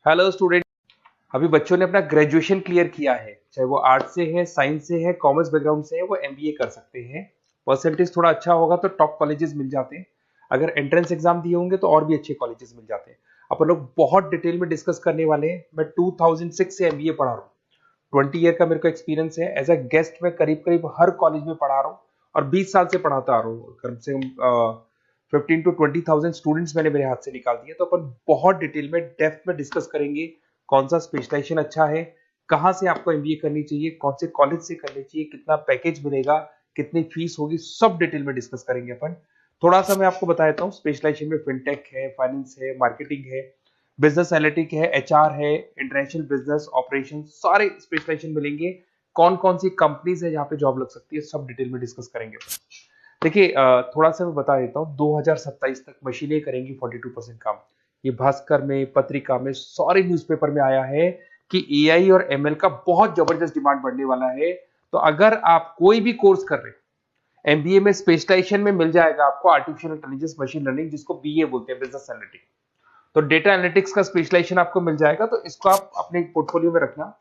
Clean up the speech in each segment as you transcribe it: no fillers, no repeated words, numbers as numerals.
Hello student. अभी बच्चों ने अपना ग्रेजुएशन क्लियर किया है, चाहे वो आर्ट्स से है, साइंस से है, कॉमर्स बैकग्राउंड से है, वो एमबीए कर सकते हैं। परसेंटेज थोड़ा अच्छा होगा तो टॉप कॉलेजेस मिल जाते हैं। अगर एंट्रेंस एग्जाम दिए होंगे तो और भी अच्छे कॉलेजेस मिल जाते हैं। अपन लोग बहुत डिटेल में डिस्कस करने वाले हैं। मैं 2006 से एमबीए पढ़ा रहा हूँ। 20 ईयर का मेरे को एक्सपीरियंस है। एज अ गेस्ट मैं करीब करीब हर कॉलेज में पढ़ा रहा हूँ और 20 साल से पढ़ाता आ रहा हूँ। कम से कम 15 to 20,000 स्टूडेंट्स मैंने मेरे हाथ से निकाल दिए। तो अपन बहुत डिटेल में डेप्थ में डिस्कस करेंगे कौन सा स्पेशलाइजेशन अच्छा है, कहाँ से आपको एमबीए करनी चाहिए, कौन से कॉलेज से करनी चाहिए, कितना पैकेज मिलेगा, कितनी फीस होगी, सब डिटेल में डिस्कस करेंगे अपन। थोड़ा सा मैं आपको बता देता हूँ। स्पेशलाइजेशन में फिनटेक है, फाइनेंस है, मार्केटिंग है, बिजनेस एनालिटिक है, एचआर है, इंटरनेशनल बिजनेस ऑपरेशन, सारे स्पेशलाइजेशन मिलेंगे। कौन कौन सी कंपनीज है जहाँ पे जॉब लग सकती है, सब डिटेल में डिस्कस करेंगे। देखिए, थोड़ा सा मैं बता देता हूँ। 2027 तक मशीनें करेंगी 42% काम। ये भास्कर में, पत्रिका में, सारे न्यूज़पेपर में आया है कि एआई और एमएल का बहुत जबरदस्त डिमांड बढ़ने वाला है। तो अगर आप कोई भी कोर्स कर रहे हैं, एमबीए में स्पेशलाइजेशन में मिल जाएगा आपको आर्टिफिशियल इंटेलिजेंस, मशीन लर्निंग, जिसको बीए बोलते हैं, बिजनेस एनालिटिक्स। तो डेटा एनालिटिक्स का स्पेशलाइजेशन आपको मिल जाएगा, तो इसको आप अपने पोर्टफोलियो में रखना।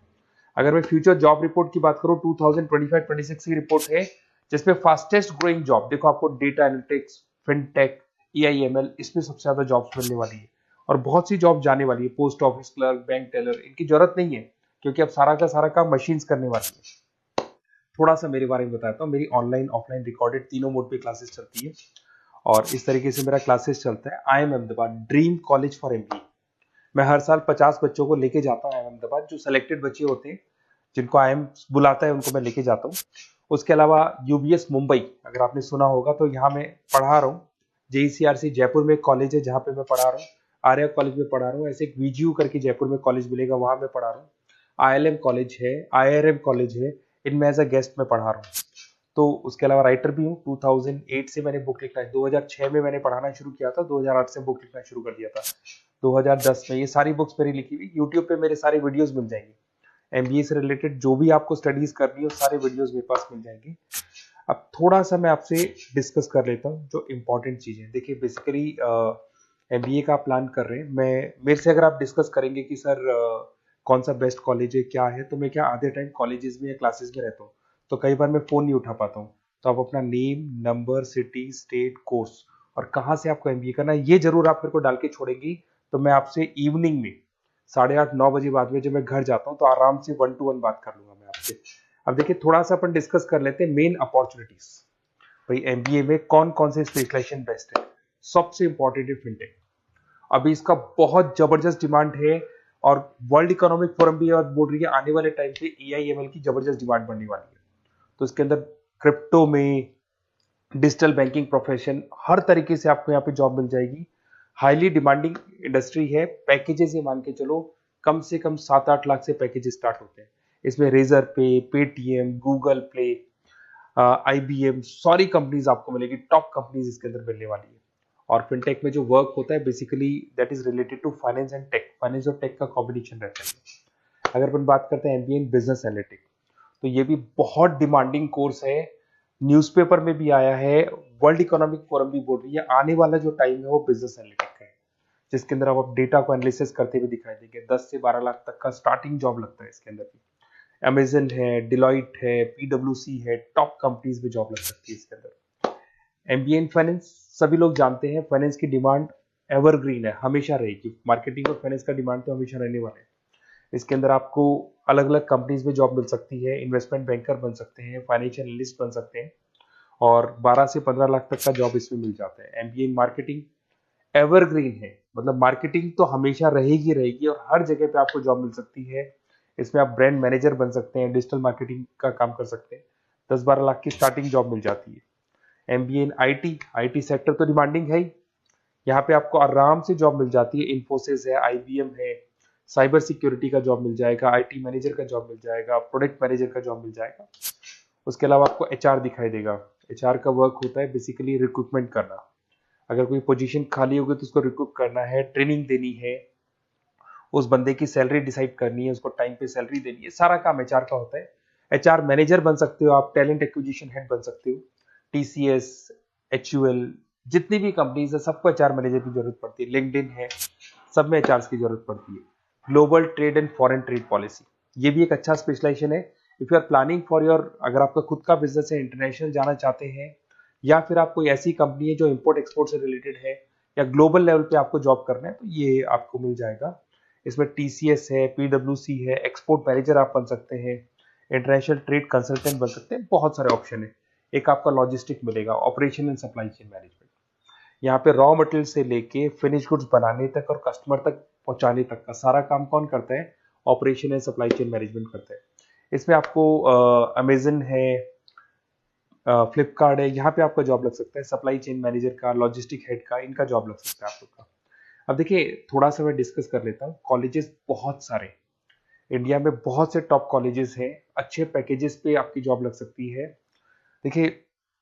अगर मैं फ्यूचर जॉब रिपोर्ट की बात करूं, 2025-26 की रिपोर्ट है, जिसमें फास्टेस्ट ग्रोइंग जॉब देखो आपको डेटा एनालिटिक्स, फिनटेक, ईआईएमएल, इसमें सबसे ज्यादा जॉब्स मिलने वाली है। और बहुत सी जॉब जाने वाली है। Post office clerk, bank teller, इनकी जरूरत नहीं है, क्योंकि अब सारा का सारा काम मशीन्स करने वाली है। थोड़ा सा मेरे बारे में बताता हूँ। मेरी ऑनलाइन ऑफलाइन रिकॉर्डेड तीनों मोड पे क्लासेस चलती है और इस तरीके से मेरा क्लासेस चलता है। I am Ahmedabad dream college for MBA. मैं हर साल 50 बच्चों को लेके जाता हूँ अहमदाबाद। जो सिलेक्टेड बच्चे होते हैं, जिनको आईएम बुलाता है, उनको मैं लेके जाता हूँ। उसके अलावा यूबीएस मुंबई, अगर आपने सुना होगा, तो यहाँ मैं पढ़ा रहा हूँ। जेईसीआरसी जयपुर में एक कॉलेज है जहाँ पे मैं पढ़ा रहा हूँ। आर्या कॉलेज में पढ़ा रहा हूँ। ऐसे एक वीजीयू करके जयपुर में कॉलेज मिलेगा, वहां मैं पढ़ा रहा हूँ। आईएलएम कॉलेज है, आईआरएम कॉलेज है, इनमें एज अ गेस्ट में पढ़ा रहा हूँ। तो उसके अलावा राइटर भी हूँ। 2008 से मैंने बुक लिखना है। 2006 में मैंने पढ़ाना शुरू किया था, 2008 से बुक लिखना शुरू कर दिया था। 2010 में ये सारी बुक्स मेरी लिखी हुई यूट्यूब पे मेरे सारे वीडियोस मिल जाएंगे। एमबीए से रिलेटेड जो भी आपको स्टडीज करनी है, सारे वीडियोस मेरे पास मिल जाएंगे। अब थोड़ा सा मैं आपसे डिस्कस कर लेता हूँ जो इंपॉर्टेंट चीजें। देखिए, बेसिकली एमबीए का प्लान कर रहे हैं, मैं मेरे से अगर आप डिस्कस करेंगे कि सर कौन सा बेस्ट कॉलेज है, क्या है, तो मैं क्या आधे टाइम कॉलेजेस में या क्लासेस में रहता हूँ, तो कई बार मैं फोन नहीं उठा पाता हूँ। तो आप अपना name, number, city, state, course और कहाँ से आपको एमबीए करना है, ये जरूर आप मेरे को डाल के छोड़ेंगी। तो मैं आपसे इवनिंग में 8:30-9 बजे बाद में जब मैं घर जाता हूँ, तो आराम से 1 to 1 बात कर लूंगा मैं आपसे। अब देखिए, थोड़ा सा अपन डिस्कस कर लेते हैं मेन अपॉर्चुनिटीज। भाई, एमबीए में कौन कौन से स्पेशलाइजेशन बेस्ट है। सबसे इंपॉर्टेंट है फिनटेक। अभी इसका बहुत जबरदस्त डिमांड है और वर्ल्ड इकोनॉमिक फोरम भी ये बात बोल रही है, आने वाले टाइम पे एआईएमएल की जबरदस्त डिमांड बढ़ने वाली है। तो इसके अंदर क्रिप्टो में, डिजिटल बैंकिंग प्रोफेशन, हर तरीके से आपको यहाँ पे जॉब मिल जाएगी। हाईली डिमांडिंग इंडस्ट्री है। पैकेजेस ये मान के चलो, कम से कम 7-8 लाख से पैकेजेस स्टार्ट होते हैं। इसमें रेजर पे, पेटीएम, गूगल प्ले, आईबीएम, सारी कंपनीज आपको मिलेगी। टॉप कंपनीज इसके अंदर मिलने वाली है। और फिनटेक में जो वर्क होता है, basically that is related to finance and tech. Finance और टेक का कॉम्बिनेशन रहता है। अगर अपन बात करते हैं एमबीए इन बिजनेस एनालिटिक्स, तो ये भी बहुत डिमांडिंग कोर्स है। न्यूज़पेपर में भी आया है, वर्ल्ड इकोनॉमिक फोरम भी बोल रही है आने वाला जो टाइम है वो बिजनेस एनालिटिक्स का है, जिसके अंदर आप डेटा को एनालिसिस करते हुए दिखाई देंगे। 10 से 12 लाख तक का स्टार्टिंग जॉब लगता है इसके अंदर भी। अमेजन है, डिलॉइट है, पीडब्ल्यूसी है, टॉप कंपनीज में जॉब लग सकती है इसके अंदर। एमबीए इन फाइनेंस, सभी लोग जानते हैं फाइनेंस की डिमांड एवरग्रीन है, हमेशा रहेगी। मार्केटिंग और फाइनेंस का डिमांड तो हमेशा रहने वाला है। इसके अंदर आपको अलग अलग कंपनीज में जॉब मिल सकती है। इन्वेस्टमेंट बैंकर बन सकते हैं, फाइनेंशियल एनालिस्ट बन सकते हैं और 12 से 15 लाख तक का जॉब इसमें मिल जाता है। एमबीए इन मार्केटिंग एवरग्रीन है, मतलब मार्केटिंग तो हमेशा रहेगी रहेगी और हर जगह पे आपको जॉब मिल सकती है। इसमें आप ब्रांड मैनेजर बन सकते हैं, डिजिटल मार्केटिंग का काम कर सकते हैं। 10-12 लाख की स्टार्टिंग जॉब मिल जाती है। MBA in IT, IT sector तो डिमांडिंग है ही। यहाँ पे आपको आराम से जॉब मिल जाती है। इन्फोसिस है, आईबीएम है, साइबर सिक्योरिटी का जॉब मिल जाएगा, आईटी मैनेजर का जॉब मिल जाएगा, प्रोडक्ट मैनेजर का जॉब मिल जाएगा। उसके अलावा आपको एचआर दिखाई देगा। एचआर का वर्क होता है बेसिकली रिक्रूटमेंट करना। अगर कोई पोजीशन खाली होगी तो उसको रिक्रूट करना है, ट्रेनिंग देनी है, उस बंदे की सैलरी डिसाइड करनी है, उसको टाइम पे सैलरी देनी है, सारा काम एचआर का होता है। एचआर मैनेजर बन सकते हो आप, टैलेंट एक्विजिशन हेड बन सकते हो। टीसीएस, एचयूएल, जितनी भी कंपनीज है सबको एचआर मैनेजर की जरूरत पड़ती है। लिंक्डइन है, सब में एचआर की जरूरत पड़ती है। Global trade and foreign trade policy, ये भी एक अच्छा स्पेशलाइजेशन है। If you are planning for your, अगर आपका खुद का बिजनेस है, इंटरनेशनल जाना चाहते हैं, या फिर आप कोई ऐसी कंपनी है जो इंपोर्ट एक्सपोर्ट से रिलेटेड है, या ग्लोबल लेवल पे आपको जॉब करना है, तो ये आपको मिल जाएगा। इसमें टीसीएस है, पीडब्ल्यूसी है, एक्सपोर्ट मैनेजर आप बन सकते हैं, इंटरनेशनल ट्रेड कंसल्टेंट बन सकते हैं, बहुत सारे ऑप्शन है। एक आपका लॉजिस्टिक मिलेगा, operation and supply chain management. यहाँ पे रॉ मटेरियल से लेके फिनिश गुड्स बनाने तक और कस्टमर तक पहुंचाने तक का सारा काम कौन करता है? Operation and supply chain management करता है। इसमें आपको अमेजन है, फ्लिपकार्ट है, यहाँ पे आपका जॉब लग सकता है, सप्लाई चेन मैनेजर का, लॉजिस्टिक हेड का, इनका जॉब लग सकता है आप लोग का। अब देखिए, थोड़ा सा मैं डिस्कस कर लेता हूँ। कॉलेजेस बहुत सारे इंडिया में, बहुत से टॉप कॉलेजेस हैं, अच्छे पैकेजेस पे आपकी जॉब लग सकती है। देखिए,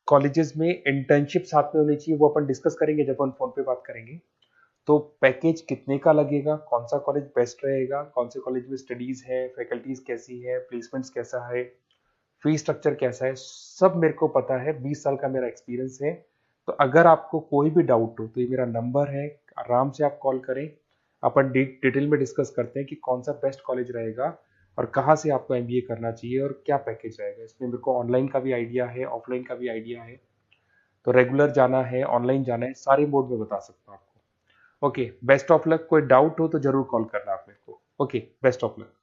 कॉलेजेस में इंटर्नशिप साथ में होनी चाहिए, वो अपन डिस्कस करेंगे जब अपन फोन पे बात करेंगे। तो पैकेज कितने का लगेगा, कौन सा कॉलेज बेस्ट रहेगा, कौन से कॉलेज में स्टडीज है, फैकल्टीज कैसी है, प्लेसमेंट्स कैसा है, फी स्ट्रक्चर कैसा है, सब मेरे को पता है। 20 साल का मेरा एक्सपीरियंस है। तो अगर आपको कोई भी डाउट हो तो ये मेरा नंबर है, आराम से आप कॉल करें। अपन डिटेल में डिस्कस करते हैं कि कौन सा बेस्ट कॉलेज रहेगा और कहाँ से आपको एमबीए करना चाहिए और क्या पैकेज रहेगा। इसमें मेरे को ऑनलाइन का भी आइडिया है, ऑफलाइन का भी आइडिया है। तो रेगुलर जाना है, ऑनलाइन जाना है, सारे मोड में बता सकता हूँ आपको। Okay, best of luck. कोई डाउट हो तो जरूर कॉल करना आप मेरे को। Okay, best of luck.